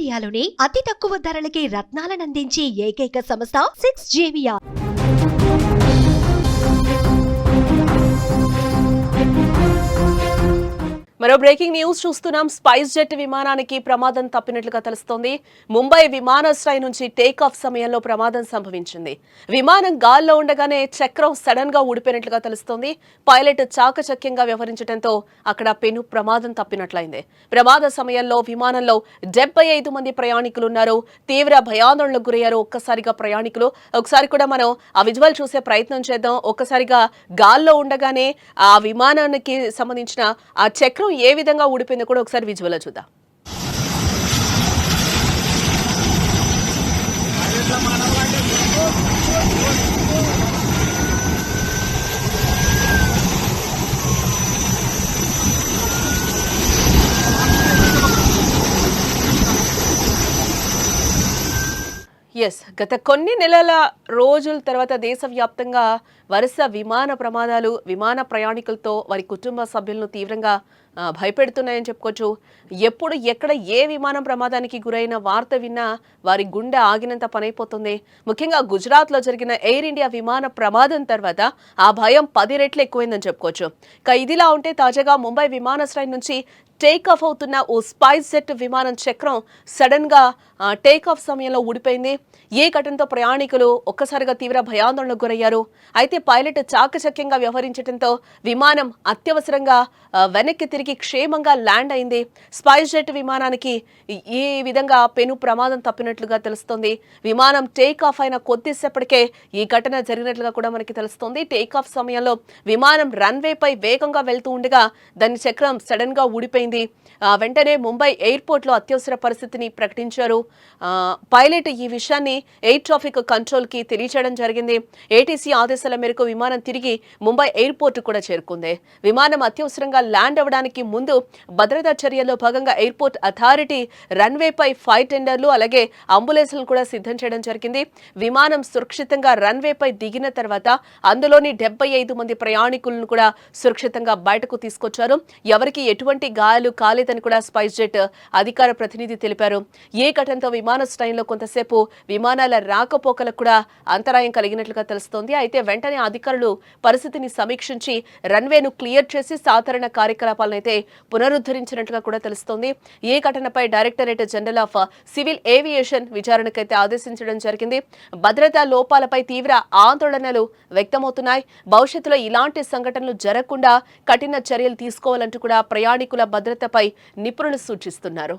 ఇండియాలోనే అతి తక్కువ ధరలకి రత్నాలనందించే ఏకైక సంస్థ 6JVR. మరో బ్రేకింగ్ న్యూస్ చూస్తున్నాం. స్పైస్ జెట్ విమానానికి ప్రమాదం తప్పినట్లుగా తెలుస్తోంది. ముంబై విమానాశ్రయం నుంచి టేక్ ఆఫ్ సమయంలో ప్రమాదం సంభవించింది. విమానం గాల్లో ఉండగానే చక్రం సడన్ గా ఊడిపోయినట్లుగా తెలుస్తోంది. పైలట్ చాకచక్యంగా వ్యవహరించడంతో అక్కడ పెను ప్రమాదం తప్పినట్లయింది. ప్రమాద సమయంలో విమానంలో 75 మంది ప్రయాణికులు ఉన్నారు. తీవ్ర భయాందోళనకు గురయ్యారు ఒక్కసారిగా ప్రయాణికులు. ఒకసారి కూడా మనం ఆ విజువల్ చూసే ప్రయత్నం చేద్దాం. ఒక్కసారిగా గాల్లో ఉండగానే ఆ విమానానికి సంబంధించిన ఆ చక్రం ఏ విధంగా ఊడిపోయిందో కూడా ఒకసారి విజువల్ చూద్దాం. గత కొన్ని నెలల రోజుల తర్వాత దేశవ్యాప్తంగా వరుస విమాన ప్రమాదాలు విమాన ప్రయాణికులతో వారి కుటుంబ సభ్యులను తీవ్రంగా భయపెడుతున్నాయని చెప్పుకోవచ్చు. ఎప్పుడు ఎక్కడ ఏ విమానం ప్రమాదానికి గురైన వార్త విన్నా వారి గుండె ఆగినంత పనైపోతుంది. ముఖ్యంగా గుజరాత్లో జరిగిన ఎయిర్ ఇండియా విమాన ప్రమాదం తర్వాత ఆ భయం 10 రెట్లు ఎక్కువైందని చెప్పుకోవచ్చు. ఇదిలా ఉంటే తాజాగా ముంబై విమానాశ్రయం నుంచి టేక్ ఆఫ్ అవుతున్న ఓ స్పైస్ జెట్ విమానం చక్రం సడన్ గా టేక్ ఆఫ్ సమయంలో ఊడిపోయింది. ఈ ఘటనతో ప్రయాణికులు ఒక్కసారిగా తీవ్ర భయాందోళనకు గురయ్యారు. అయితే పైలట్ చాకచక్యంగా వ్యవహరించడంతో విమానం అత్యవసరంగా వెనక్కి తిరిగి క్షేమంగా ల్యాండ్ అయింది. స్పైస్ జెట్ విమానానికి ఈ విధంగా పెను ప్రమాదం తప్పినట్లుగా తెలుస్తోంది. విమానం టేక్ ఆఫ్ అయిన కొద్దిసేపటికే ఈ ఘటన జరిగినట్లుగా కూడా మనకి తెలుస్తోంది. టేక్ ఆఫ్ సమయంలో విమానం రన్వేపై వేగంగా వెళ్తూ ఉండగా దాని చక్రం సడన్ గా ఊడిపోయింది. వెంటనే ముంబై ఎయిర్పోర్ట్ లో అత్యవసర పరిస్థితిని ప్రకటించారు. పైలట్ ఈ విషయాన్ని ఎయిర్ ట్రాఫిక్ కంట్రోల్ కి తెలియజేయడం జరిగింది. ఏటీసీ ఆదేశాల మేరకు విమానం తిరిగి ముంబై ఎయిర్పోర్ట్ కూడా చేరుకుంది. విమానం అత్యవసరంగా ల్యాండ్ అవ్వడానికి ముందు భద్రతా చర్యల్లో భాగంగా ఎయిర్పోర్ట్ అథారిటీ రన్వేపై ఫైర్ టెండర్లు అలాగే అంబులెన్స్లను కూడా సిద్ధం చేయడం జరిగింది. విమానం సురక్షితంగా రన్వేపై దిగిన తర్వాత అందులోని 75 మంది ప్రయాణికులను కూడా సురక్షితంగా బయటకు తీసుకొచ్చారు. ఎవరికి ఎటువంటి గాయాలు కాలేదని కూడా స్పైస్ జెట్ అధికార ప్రతినిధి తెలిపారు. ఈ ఘటనతో విమానాశ్రయంలో కొంతసేపు విమానాల రాకపోకలకు కూడా అంతరాయం కలిగినట్లుగా తెలుస్తోంది. అయితే వెంటనే అధికారులు పరిస్థితిని సమీక్షించి రన్వేను క్లియర్ చేసి సాధారణ కార్యకలాపాలను అయితే పునరుద్ధరించినట్లుగా కూడా తెలుస్తోంది. ఈ ఘటనపై directorate general of civil aviation విచారణకైతే ఆదేశించడం జరిగింది. భద్రతా లోపాలపై తీవ్ర ఆందోళనలు వ్యక్తమవుతున్నాయి. భవిష్యత్తులో ఇలాంటి సంఘటనలు జరగకుండా కఠిన చర్యలు తీసుకోవాలంటూ కూడా ప్రయాణికుల భద్రతపై నిపుణులు సూచిస్తున్నారు.